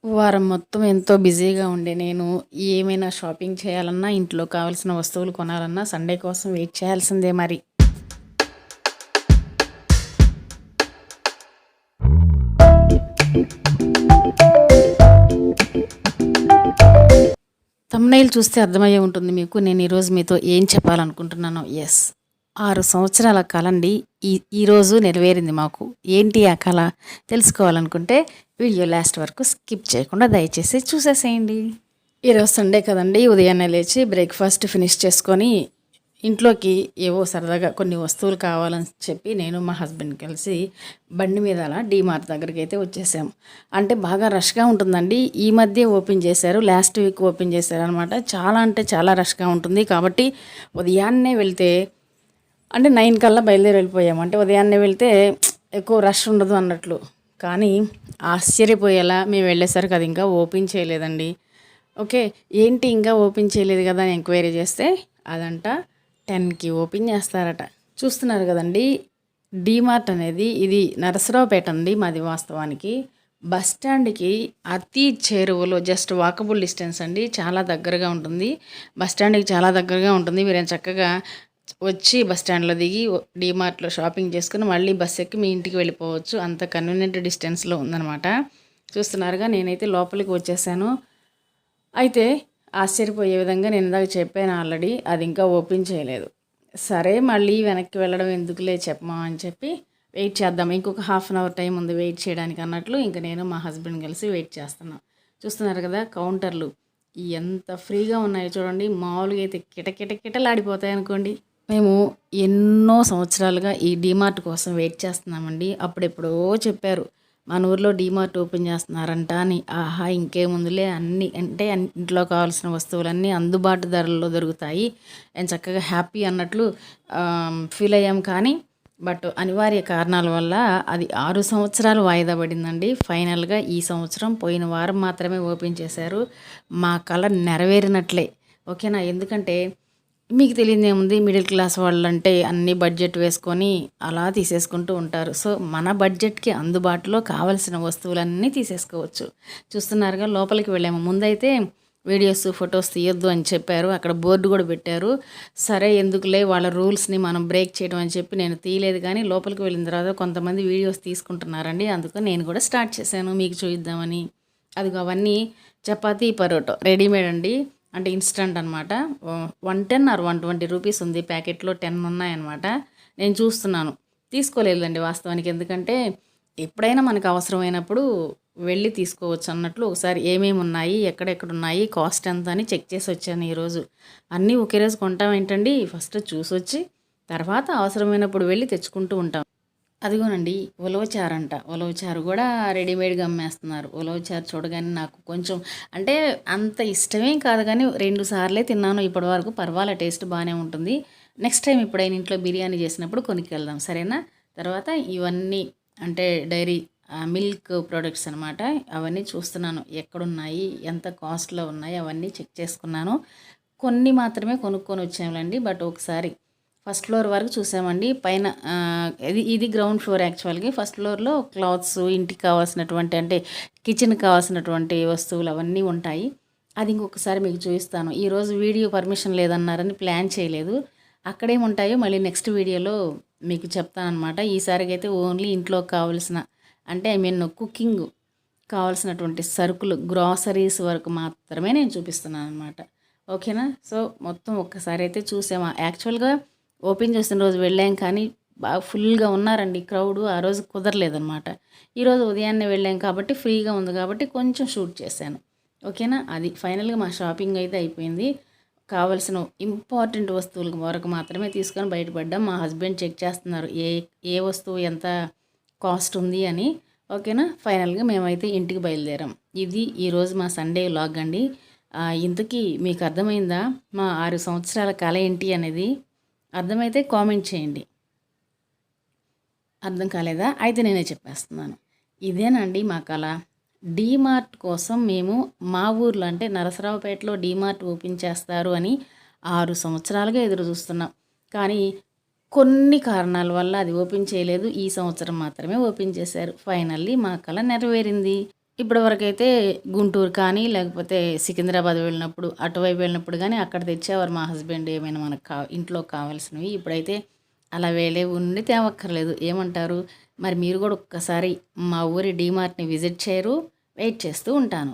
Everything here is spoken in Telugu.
వారం మొత్తం ఎంతో బిజీగా ఉండే నేను ఏమైనా షాపింగ్ చేయాలన్నా, ఇంట్లో కావాల్సిన వస్తువులు కొనాలన్నా సండే కోసం వెయిట్ చేయాల్సిందే మరి. థంబ్‌నెయిల్ చూస్తే అర్థమయ్యే ఉంటుంది మీకు నేను ఈరోజు మీతో ఏం చెప్పాలనుకుంటున్నానో. యెస్. 6 సంవత్సరాల కలండి ఈరోజు నెరవేరింది మాకు. ఏంటి ఆ కల? తెలుసుకోవాలనుకుంటే వీడియో లాస్ట్ వరకు స్కిప్ చేయకుండా దయచేసి చూసేసేయండి. ఈరోజు సండే కదండి, ఉదయాన్నే లేచి బ్రేక్ఫాస్ట్ ఫినిష్ చేసుకొని ఇంట్లోకి ఏవో సరదాగా కొన్ని వస్తువులు కావాలని చెప్పి నేను మా హస్బెండ్ కలిసి బండి మీద అలా డీమార్ట్ దగ్గరికి అయితే వచ్చేసాము. అంటే బాగా రష్గా ఉంటుందండి. ఈ మధ్య ఓపెన్ చేశారు, లాస్ట్ వీక్ ఓపెన్ చేశారు అనమాట. చాలా అంటే చాలా రష్గా ఉంటుంది కాబట్టి ఉదయాన్నే వెళ్తే అంటే 9 కల్లా బయలుదేరి వెళ్ళిపోయాము. అంటే ఉదయాన్నే వెళ్తే ఎక్కువ రష్ ఉండదు అన్నట్లు. కానీ ఆశ్చర్యపోయేలా మేము వెళ్ళేసరికి అది ఇంకా ఓపెన్ చేయలేదండి. ఓకే, ఏంటి ఇంకా ఓపెన్ చేయలేదు కదా అని ఎంక్వైరీ చేస్తే అదంట 10కి ఓపెన్ చేస్తారట. చూస్తున్నారు కదండి, డీమార్ట్ అనేది ఇది నరసరావుపేట అండి మాది. వాస్తవానికి బస్ స్టాండ్కి అతి చేరువలో, జస్ట్ వాకబుల్ డిస్టెన్స్ అండి. చాలా దగ్గరగా ఉంటుంది, బస్ స్టాండ్కి చాలా దగ్గరగా ఉంటుంది. మీరు చక్కగా వచ్చి బస్ స్టాండ్లో దిగి డీమార్ట్లో షాపింగ్ చేసుకుని మళ్ళీ బస్ ఎక్కి మీ ఇంటికి వెళ్ళిపోవచ్చు. అంత కన్వీనియంట్ డిస్టెన్స్లో ఉందన్నమాట. చూస్తున్నారుగా, నేనైతే లోపలికి వచ్చేసాను. అయితే ఆశ్చర్యపోయే విధంగా నేను ఇందాక చెప్పాను ఆల్రెడీ, అది ఇంకా ఓపెన్ చేయలేదు. సరే, మళ్ళీ వెనక్కి వెళ్ళడం ఎందుకులే చెప్పమా అని చెప్పి వెయిట్ చేద్దాం, ఇంకొక హాఫ్ అన్ అవర్ టైం ఉంది వెయిట్ చేయడానికి అన్నట్లు ఇంక నేను మా హస్బెండ్ కలిసి వెయిట్ చేస్తున్నాం. చూస్తున్నారు కదా, కౌంటర్లు ఎంత ఫ్రీగా ఉన్నాయో చూడండి. మామూలుగా అయితే కిటకిటలాడిపోతాయి అనుకోండి. మేము ఎన్నో సంవత్సరాలుగా ఈ డీమార్ట్ కోసం వెయిట్ చేస్తున్నామండి. అప్పుడెప్పుడో చెప్పారు మన ఊర్లో డీమార్ట్ ఓపెన్ చేస్తున్నారంట అని. ఆహా, ఇంకేముందులే, అన్నీ అంటే ఇంట్లో కావాల్సిన వస్తువులన్నీ అందుబాటు ధరల్లో దొరుకుతాయి అని చక్కగా హ్యాపీ అన్నట్లు ఫీల్ అయ్యాం. కానీ బట్ అనివార్య కారణాల వల్ల అది 6 సంవత్సరాలు వాయిదా పడిందండి. ఫైనల్గా ఈ సంవత్సరం పోయిన వారం మాత్రమే ఓపెన్ చేశారు. మా కల నెరవేరినట్లే. ఓకేనా? ఎందుకంటే మీకు తెలియదేముంది, మిడిల్ క్లాస్ వాళ్ళంటే అన్ని బడ్జెట్ వేసుకొని అలా తీసేసుకుంటూ ఉంటారు. సో మన బడ్జెట్కి అందుబాటులో కావలసిన వస్తువులన్నీ తీసేసుకోవచ్చు. చూస్తున్నారుగా, లోపలికి వెళ్ళాము. ముందైతే వీడియోస్ ఫొటోస్ తీయొద్దు అని చెప్పారు, అక్కడ బోర్డు కూడా పెట్టారు. సరే ఎందుకులే, వాళ్ళ రూల్స్ని మనం బ్రేక్ చేయడం అని చెప్పి నేను తీయలేదు. కానీ లోపలికి వెళ్ళిన తర్వాత కొంతమంది వీడియోస్ తీసుకుంటున్నారండి, అందుకని నేను కూడా స్టార్ట్ చేశాను మీకు చూద్దామని. అదిగో అవన్నీ చపాతీ పరోటో రెడీమేడ్ అండి, అంటే ఇన్స్టంట్ అనమాట. 110 ఆర్ 120 రూపీస్ ఉంది ప్యాకెట్లో, 10 ఉన్నాయన్నమాట. నేను చూస్తున్నాను, తీసుకోలేదండి వాస్తవానికి. ఎందుకంటే ఎప్పుడైనా మనకు అవసరమైనప్పుడు వెళ్ళి తీసుకోవచ్చు అన్నట్లు ఒకసారి ఏమేమి ఉన్నాయి, ఎక్కడెక్కడ ఉన్నాయి, కాస్ట్ ఎంత అని చెక్ చేసి వచ్చాను ఈరోజు. అన్నీ ఒకే రోజు కొంటాం ఏంటండి, ఫస్ట్ చూసొచ్చి తర్వాత అవసరమైనప్పుడు వెళ్ళి తెచ్చుకుంటూ ఉంటాం. అదిగోనండి, ఉలవచారు అంట. ఉలవచారు కూడా రెడీమేడ్గా అమ్మేస్తున్నారు. ఉలవచారు చూడగానే నాకు కొంచెం అంటే అంత ఇష్టమేం కాదు, కానీ 2 సార్లే తిన్నాను ఇప్పటివరకు. పర్వాలే, టేస్ట్ బాగానే ఉంటుంది. నెక్స్ట్ టైం ఎప్పుడైనా ఇంట్లో బిర్యానీ చేసినప్పుడు కొనుక్కెళ్దాం, సరేనా? తర్వాత ఇవన్నీ అంటే డైరీ మిల్క్ ప్రొడక్ట్స్ అనమాట. అవన్నీ చూస్తున్నాను ఎక్కడున్నాయి, ఎంత కాస్ట్లో ఉన్నాయి, అవన్నీ చెక్ చేసుకున్నాను. కొన్ని మాత్రమే కొనుక్కొని వచ్చాములండి. బట్ ఒకసారి ఫస్ట్ ఫ్లోర్ వరకు చూసామండి. పైన ఇది గ్రౌండ్ ఫ్లోర్ యాక్చువల్గా. ఫస్ట్ ఫ్లోర్లో క్లాత్స్, ఇంటికి కావాల్సినటువంటి అంటే కిచెన్కి కావాల్సినటువంటి వస్తువులు అవన్నీ ఉంటాయి. అది ఇంకొకసారి మీకు చూపిస్తాను. ఈరోజు వీడియో పర్మిషన్ లేదన్నారని ప్లాన్ చేయలేదు. అక్కడేముంటాయో మళ్ళీ నెక్స్ట్ వీడియోలో మీకు చెప్తానమాట. ఈసారికి అయితే ఓన్లీ ఇంట్లో కావాల్సిన అంటే ఐ మీన్ కుకింగ్ కావాల్సినటువంటి సరుకులు, గ్రాసరీస్ వరకు మాత్రమే నేను చూపిస్తున్నాను అనమాట. ఓకేనా? సో మొత్తం ఒక్కసారి అయితే చూసామా. యాక్చువల్గా ఓపెన్ చేసిన రోజు వెళ్ళాం, కానీ బాగా ఫుల్గా ఉన్నారండి క్రౌడ్. ఆ రోజు కుదరలేదనమాట. ఈరోజు ఉదయాన్నే వెళ్ళాం కాబట్టి ఫ్రీగా ఉంది కాబట్టి కొంచెం షూట్ చేశాను. ఓకేనా? అది ఫైనల్గా మా షాపింగ్ అయితే అయిపోయింది. కావలసిన ఇంపార్టెంట్ వస్తువుల వరకు మాత్రమే తీసుకొని బయటపడ్డాం. మా హస్బెండ్ చెక్ చేస్తున్నారు ఏ వస్తువు ఎంత కాస్ట్ ఉంది అని. ఓకేనా? ఫైనల్గా మేమైతే ఇంటికి బయలుదేరాం. ఇది ఈరోజు మా సండే వ్లాగ్ అండి. ఇంతకీ మీకు అర్థమైందా మా 6 సంవత్సరాల కల ఏంటి అనేది? అర్థమైతే కామెంట్ చేయండి. అర్థం కాలేదా? అయితే నేనే చెప్పేస్తున్నాను. ఇదేనండి మా కళ. డీమార్ట్ కోసం మేము మా ఊర్లో అంటే నరసరావుపేటలో డీమార్ట్ ఓపెన్ చేస్తారు అని 6 సంవత్సరాలుగా ఎదురు చూస్తున్నాం. కానీ కొన్ని కారణాల వల్ల అది ఓపెన్ చేయలేదు. ఈ సంవత్సరం మాత్రమే ఓపెన్ చేశారు. ఫైనల్లీ మా కళ నెరవేరింది. ఇప్పటివరకైతే గుంటూరు కానీ, లేకపోతే సికింద్రాబాద్ వెళ్ళినప్పుడు, అటువైపు వెళ్ళినప్పుడు గానీ అక్కడ తెచ్చేవారు మా హస్బెండ్ ఏమైనా మనకు ఇంట్లోకి కావాల్సినవి. ఇప్పుడైతే అలా ఉండి తేవక్కర్లేదు. ఏమంటారు? మరి మీరు గూడా ఒక్కసారి మా ఊరి డీమార్ట్‌ని విజిట్ చేయరు? వెయిట్ చేస్తూ ఉంటాను.